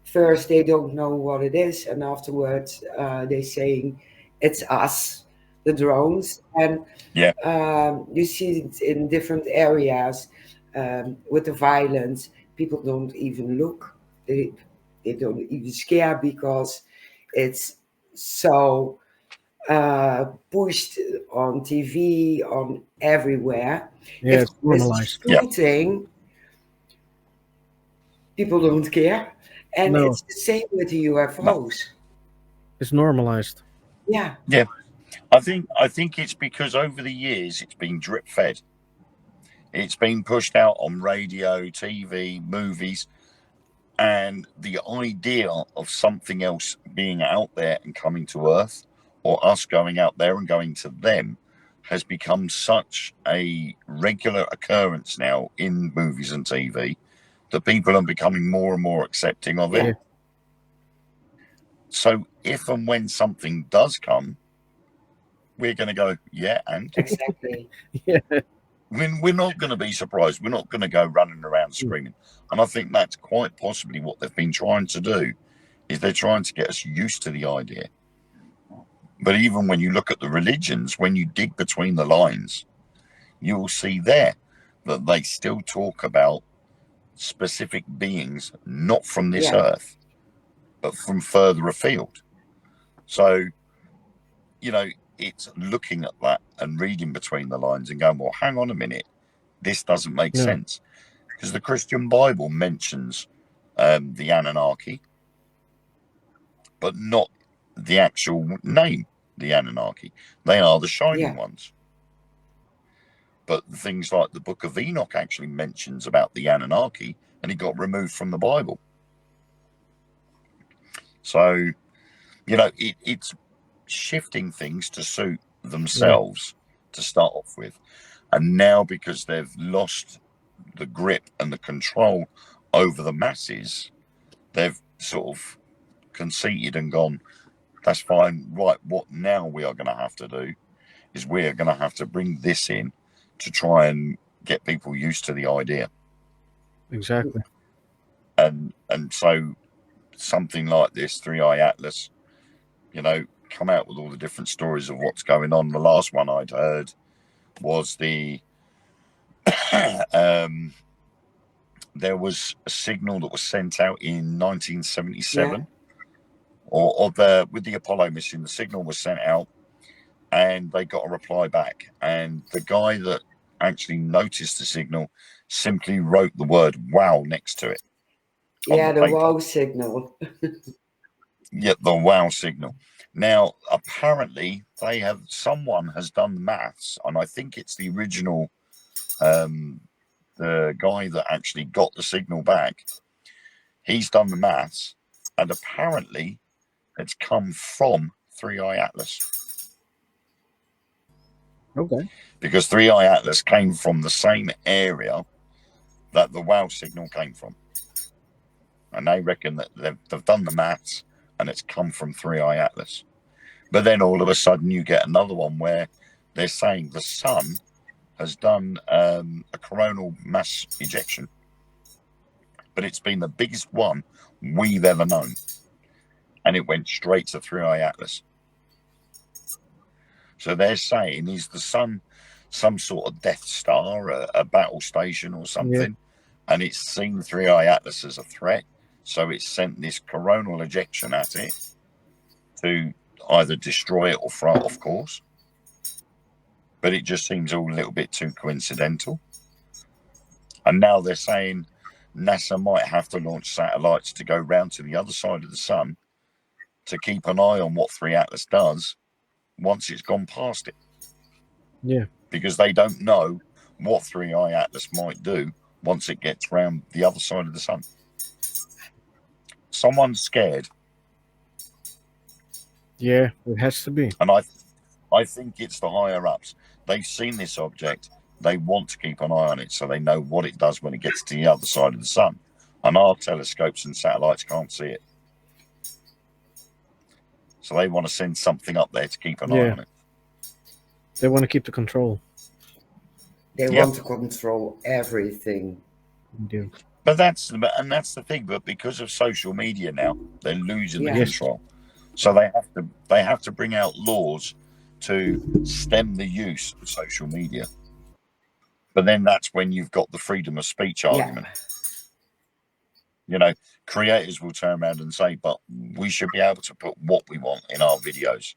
first they don't know what it is, and afterwards they saying it's us, the drones, and Yeah. you see it in different areas with the violence. People don't even look. They don't even scare because it's so pushed on TV, on everywhere. Yeah, If it's there's normalized. shooting, people don't care. And No, it's the same with the UFOs. it's normalized. Yeah, Yeah. I think it's because over the years it's been drip fed. It's been pushed out on radio, TV, movies, and the idea of something else being out there and coming to Earth, or us going out there and going to them, has become such a regular occurrence now in movies and TV that people are becoming more and more accepting of it. Yeah. So if and when something does come, we're going to go, yeah, and exactly. Yeah, we're not going to be surprised. We're not going to go running around screaming. And I think that's quite possibly what they've been trying to do, is they're trying to get us used to the idea. But even when you look at the religions, when you dig between the lines, you will see there that they still talk about specific beings, not from this Yeah. earth, but from further afield. So, you know, it's looking at that and reading between the lines and going, well, hang on a minute, this doesn't make No. sense. Because the Christian Bible mentions the Anunnaki, but not the actual name, the Anunnaki. They are the shining Yeah. ones. But things like the Book of Enoch actually mentions about the Anunnaki, and it got removed from the Bible. So, you know, it's shifting things to suit themselves to start off with. And now, because they've lost the grip and the control over the masses, they've sort of conceited and gone, that's fine. Right, what now we are going to have to do is we're going to have to bring this in to try and get people used to the idea. exactly. And so something like this, Three Eye Atlas, you know, come out with all the different stories of what's going on. The last one I'd heard was the there was a signal that was sent out in 1977, or with the Apollo mission. The signal was sent out, and they got a reply back. And the guy that actually noticed the signal simply wrote the word "wow" next to it. Yeah, the paper. wow signal. Yeah, the wow signal. Now, apparently, someone has done the maths, and I think it's the original, the guy that actually got the signal back. He's done the maths, and apparently, it's come from Three Eye Atlas. Okay. Because Three Eye Atlas came from the same area that the wow signal came from. And they reckon that they've done the maths and it's come from Three Eye Atlas. But then all of a sudden you get another one where they're saying the sun has done a coronal mass ejection. But it's been the biggest one we've ever known. And it went straight to Three Eye Atlas. So they're saying, is the sun some sort of Death Star, a battle station or something? Yeah. And it's seen Three Eye Atlas as a threat. So it's sent this coronal ejection at it to either destroy it or throw it off course. But it just seems all a little bit too coincidental. And now they're saying NASA might have to launch satellites to go round to the other side of the sun to keep an eye on what Three Atlas does once it's gone past it. Yeah. Because they don't know what Three Eye Atlas might do once it gets round the other side of the sun. someone's scared, Yeah, it has to be. and I think it's the higher ups. They've seen this object. They want to keep an eye on it so they know what it does when it gets to the other side of the sun. And our telescopes and satellites can't see it. So they want to send something up there to keep an eye Yeah. on it. They want to keep the control. They Yep. want to control everything. They do. But that's the thing. But because of social media now, they're losing the Yeah. Yes. control. So they have to bring out laws to stem the use of social media. But then that's when you've got the freedom of speech argument. You know, creators will turn around and say, but we should be able to put what we want in our videos.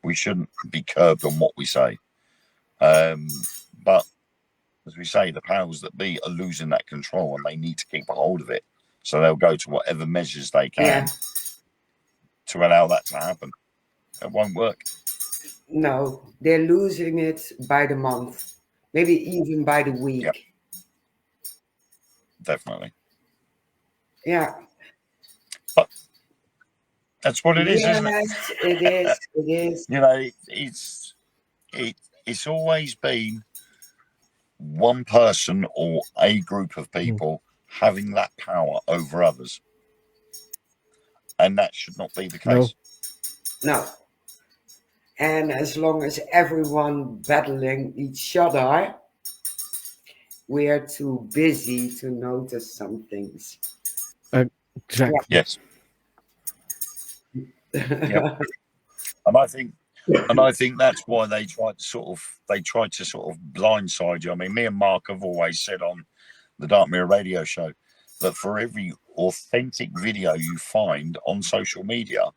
We shouldn't be curbed on what we say. But as we say, the powers that be are losing that control and they need to keep a hold of it. So they'll go to whatever measures they can Yeah. to allow that to happen. It won't work. No, they're losing it by the month, maybe even by the week. Yep. Definitely. Yeah. That's what it is, isn't it? Yes, it is. It is. You know, it's always been one person or a group of people having that power over others. And that should not be the case. No. And as long as everyone battling each other, we're too busy to notice some things. Exactly. Yes. Yep. And I think that's why they tried to sort of blindside you. I mean, me and Mark have always said on the Dark Mirror radio show that for every authentic video you find on social media,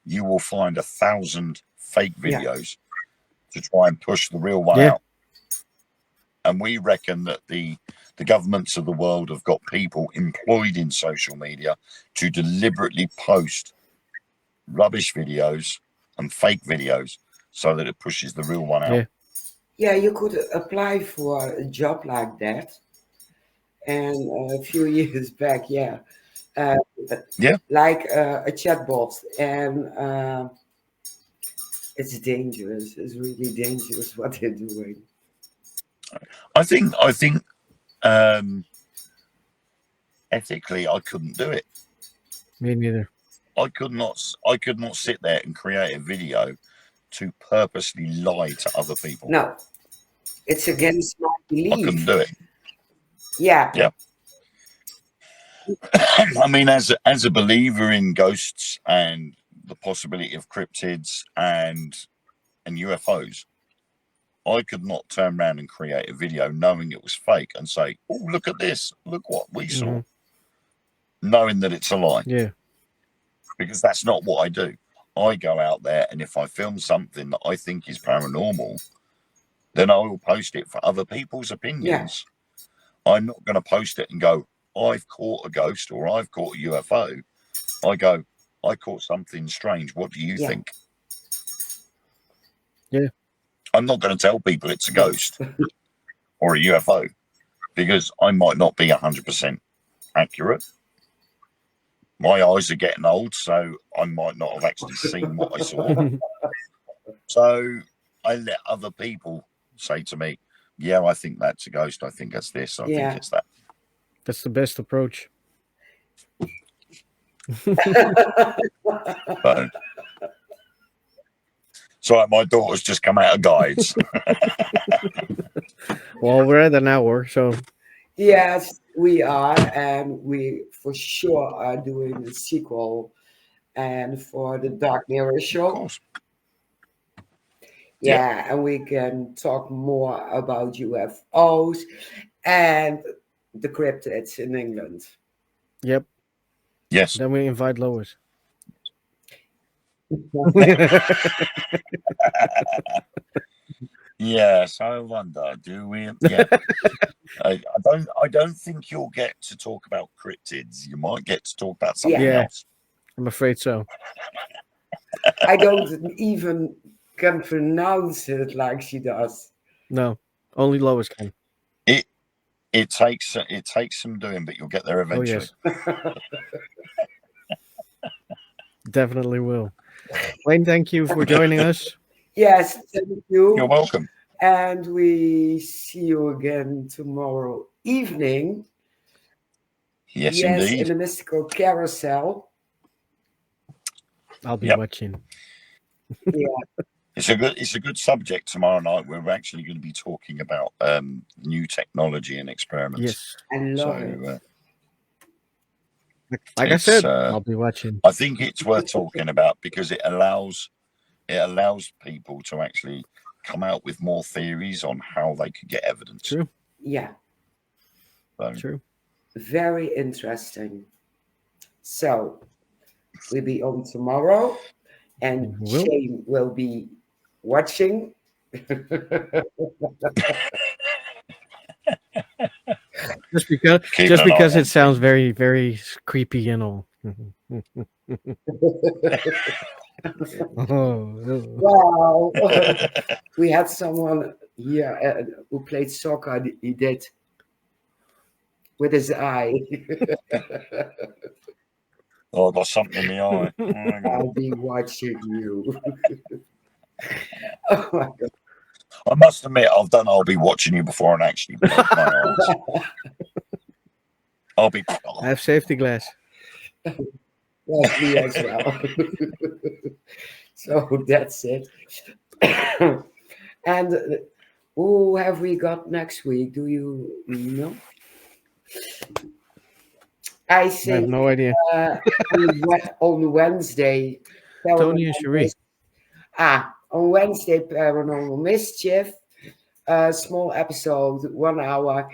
you will find 1,000 fake videos to try and push the real one out. And we reckon that the governments of the world have got people employed in social media to deliberately post rubbish videos and fake videos so that it pushes the real one out. Yeah. Yeah, you could apply for a job like that. And a few years back, like a chatbot. And it's dangerous. It's really dangerous what they're doing. I think ethically I couldn't do it. Me neither. I could not sit there and create a video to purposely lie to other people. No, it's against my belief. I couldn't do it. Yeah. Yeah. I mean, as a believer in ghosts and the possibility of cryptids and UFOs, I could not turn around and create a video knowing it was fake and say, "Oh, look at this! Look what we saw," knowing that it's a lie. Yeah. Because that's not what I do. I go out there, and if I film something that I think is paranormal, then I will post it for other people's opinions. I'm not going to post it and go, "I've caught a ghost" or "I've caught a UFO." I go, "I caught something strange. What do you think?" Yeah. I'm not going to tell people it's a ghost or a UFO because I might not be 100% accurate. My eyes are getting old, so I might not have actually seen what I saw. So I let other people say to me, "Yeah, I think that's a ghost. I think that's this. I think it's that." That's the best approach. So my daughter's just come out of guides. Well, we're at an hour, so Yes, we are, and we for sure are doing the sequel, and for the Dark Mirror Of show. course. Yeah, and we can talk more about UFOs and the cryptids in England. yep. Yes. Then we invite Lois. Yes, I wonder, do we? Yeah. I don't think you'll get to talk about cryptids. You might get to talk about something Yeah. else. I'm afraid so. I don't even can pronounce it like she does. No, only Lois can. It takes some doing, but you'll get there Oh eventually. yes. Definitely will. Wayne, thank you for joining us. Yes, thank You're you. welcome. And we see you again tomorrow evening. Yes, Yes, in indeed. the Mystical Carousel. I'll be Yep. watching. Yeah, It's a good subject tomorrow night. We're actually going to be talking about new technology and experiments. Yes. I love it. So Like I it's said, I'll be watching. I think it's worth talking about because it allows people to actually come out with more theories on how they could get evidence. True. Yeah, So, True. very interesting. So we'll be on tomorrow, and Will. Shane will be watching. Just because keep just an eye because on it sounds things. very, very creepy and all. Oh, Wow. We had someone here who played soccer. He did with his eye. Oh, I got something in my eye. Oh, hang on. I'll be watching you. Oh my God. I must admit, I'll be watching you before and actually poke my eyes. I'll be. I have safety glass. Yes, me as well. So that's it. And who have we got next week? Do you know? I I have think no idea. on Wednesday, Tony and Paranormal Cherie. on Wednesday, Paranormal Mischief, a small episode, 1 hour,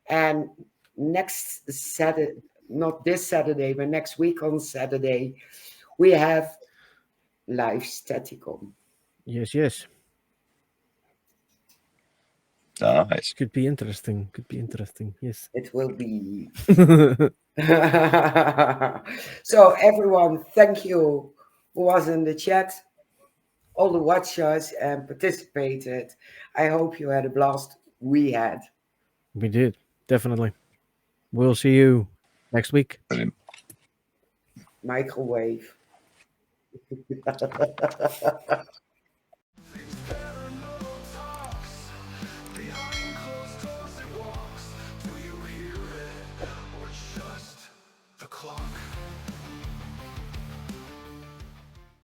and next Saturday, not this Saturday, but next week on Saturday, we have live Staticon. Yes, yes. Nice. Could be interesting. Could be interesting. Yes. It will be. So everyone, thank you who was in the chat, all the watchers and participated. I hope you had a blast. We had. We did. Definitely. We'll see you next week. Brilliant. Microwave.